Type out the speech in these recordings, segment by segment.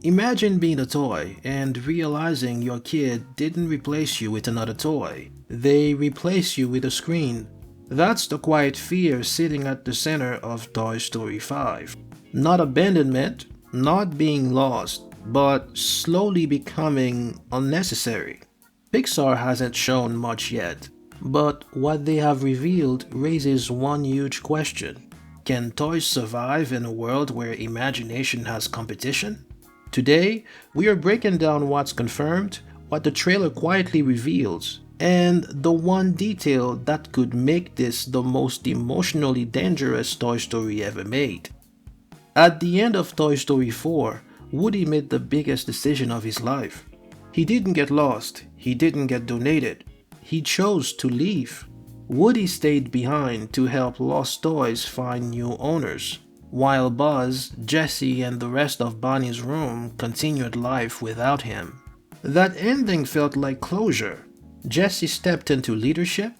Imagine being a toy and realizing your kid didn't replace you with another toy. They replace you with a screen. That's the quiet fear sitting at the center of Toy Story 5. Not abandonment, not being lost, but slowly becoming unnecessary. Pixar hasn't shown much yet, but what they have revealed raises one huge question. Can toys survive in a world where imagination has competition? Today, we are breaking down what's confirmed, what the trailer quietly reveals, and the one detail that could make this the most emotionally dangerous Toy Story ever made. At the end of Toy Story 4, Woody made the biggest decision of his life. He didn't get lost, he didn't get donated, he chose to leave. Woody stayed behind to help lost toys find new owners, while Buzz, Jessie, and the rest of Bonnie's room continued life without him. That ending felt like closure. Jessie stepped into leadership,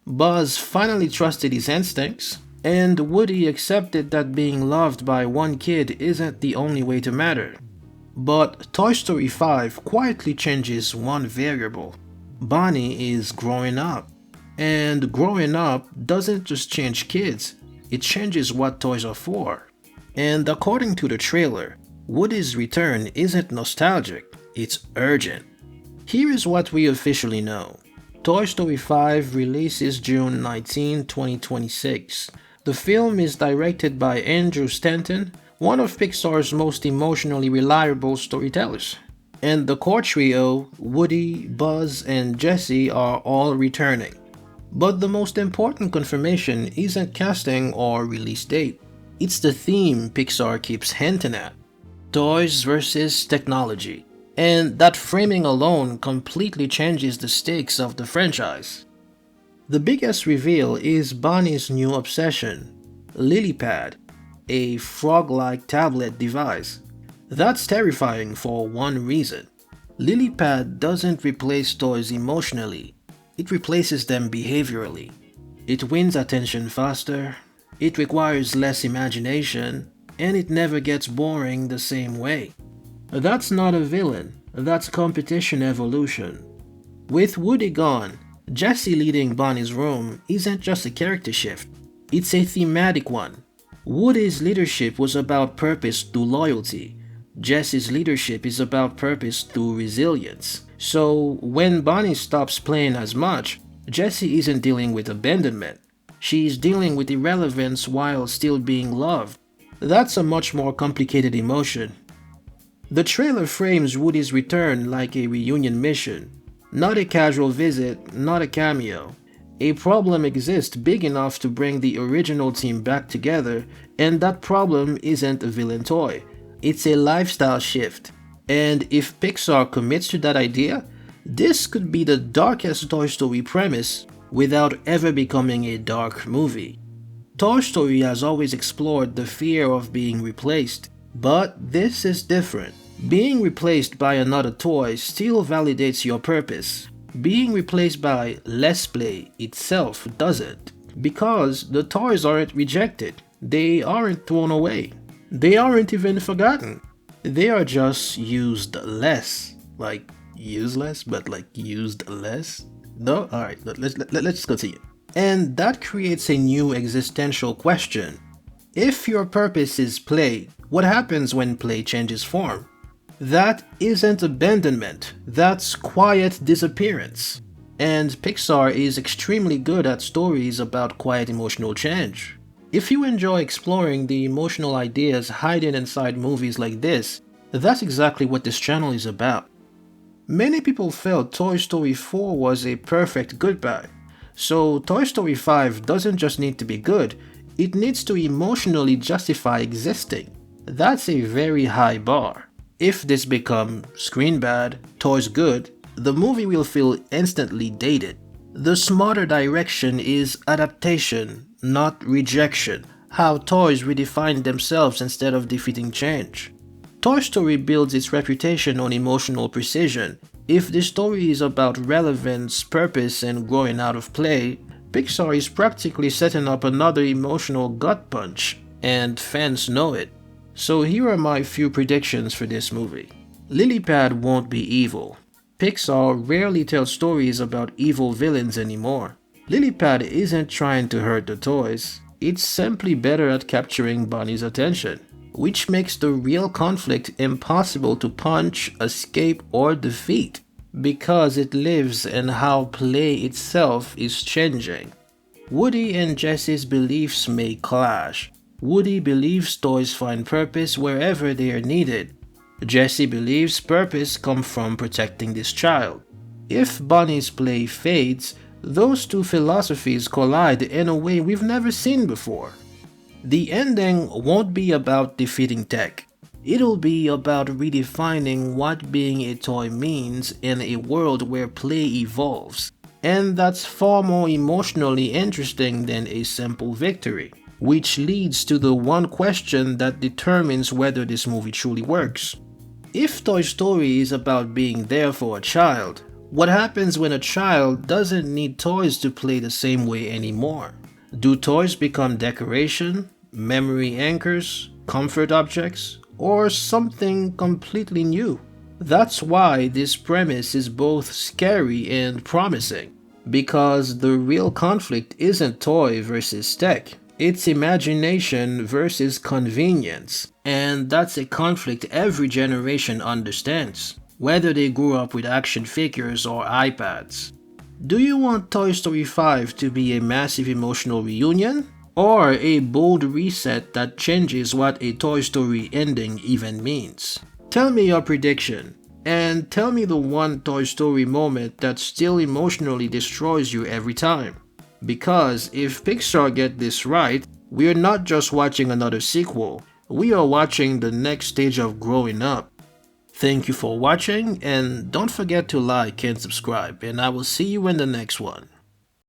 Buzz finally trusted his instincts, and Woody accepted that being loved by one kid isn't the only way to matter. But Toy Story 5 quietly changes one variable. Bonnie is growing up. And growing up doesn't just change kids, it changes what toys are for. And according to the trailer, Woody's return isn't nostalgic, it's urgent. Here is what we officially know. Toy Story 5 releases June 19, 2026. The film is directed by Andrew Stanton, one of Pixar's most emotionally reliable storytellers. And the core trio, Woody, Buzz, and Jessie, are all returning. But the most important confirmation isn't casting or release date. It's the theme Pixar keeps hinting at. Toys versus technology. And that framing alone completely changes the stakes of the franchise. The biggest reveal is Bonnie's new obsession, Lilypad, a frog-like tablet device. That's terrifying for one reason. Lilypad doesn't replace toys emotionally. It replaces them behaviorally. It wins attention faster, it requires less imagination, and it never gets boring the same way. That's not a villain, that's competition evolution. With Woody gone, Jessie leading Bonnie's room isn't just a character shift, it's a thematic one. Woody's leadership was about purpose through loyalty. Jessie's leadership is about purpose through resilience. So when Bonnie stops playing as much, Jessie isn't dealing with abandonment. She's dealing with irrelevance while still being loved. That's a much more complicated emotion. The trailer frames Woody's return like a reunion mission. Not a casual visit, not a cameo. A problem exists big enough to bring the original team back together, and that problem isn't a villain toy. It's a lifestyle shift. And if Pixar commits to that idea, this could be the darkest Toy Story premise without ever becoming a dark movie. Toy Story has always explored the fear of being replaced, but this is different. Being replaced by another toy still validates your purpose. Being replaced by Let's Play itself doesn't, because the toys aren't rejected, they aren't thrown away, they aren't even forgotten. They are just used less. Like useless, but like used less? No? Alright, let's continue. And that creates a new existential question. If your purpose is play, what happens when play changes form? That isn't abandonment, that's quiet disappearance. And Pixar is extremely good at stories about quiet emotional change. If you enjoy exploring the emotional ideas hidden inside movies like this, that's exactly what this channel is about. Many people felt Toy Story 4 was a perfect goodbye. So Toy Story 5 doesn't just need to be good, it needs to emotionally justify existing. That's a very high bar. If this becomes screen bad, toys good, the movie will feel instantly dated. The smarter direction is adaptation, not rejection. How toys redefine themselves instead of defeating change. Toy Story builds its reputation on emotional precision. If the story is about relevance, purpose, and growing out of play, Pixar is practically setting up another emotional gut punch, and fans know it. So here are my few predictions for this movie. Lilypad won't be evil. Pixar rarely tells stories about evil villains anymore. Lilypad isn't trying to hurt the toys, it's simply better at capturing Bonnie's attention, which makes the real conflict impossible to punch, escape, or defeat, because it lives in how play itself is changing. Woody and Jessie's beliefs may clash. Woody believes toys find purpose wherever they are needed. Jessie believes purpose comes from protecting this child. If Bonnie's play fades, those two philosophies collide in a way we've never seen before. The ending won't be about defeating tech. It'll be about redefining what being a toy means in a world where play evolves. And that's far more emotionally interesting than a simple victory. Which leads to the one question that determines whether this movie truly works. If Toy Story is about being there for a child, what happens when a child doesn't need toys to play the same way anymore? Do toys become decoration, memory anchors, comfort objects, or something completely new? That's why this premise is both scary and promising, because the real conflict isn't toy versus tech. It's imagination versus convenience, and that's a conflict every generation understands, whether they grew up with action figures or iPads. Do you want Toy Story 5 to be a massive emotional reunion? Or a bold reset that changes what a Toy Story ending even means? Tell me your prediction, and tell me the one Toy Story moment that still emotionally destroys you every time. Because if Pixar get this right, we're not just watching another sequel, we are watching the next stage of growing up. Thank you for watching, and don't forget to like and subscribe, and I will see you in the next one.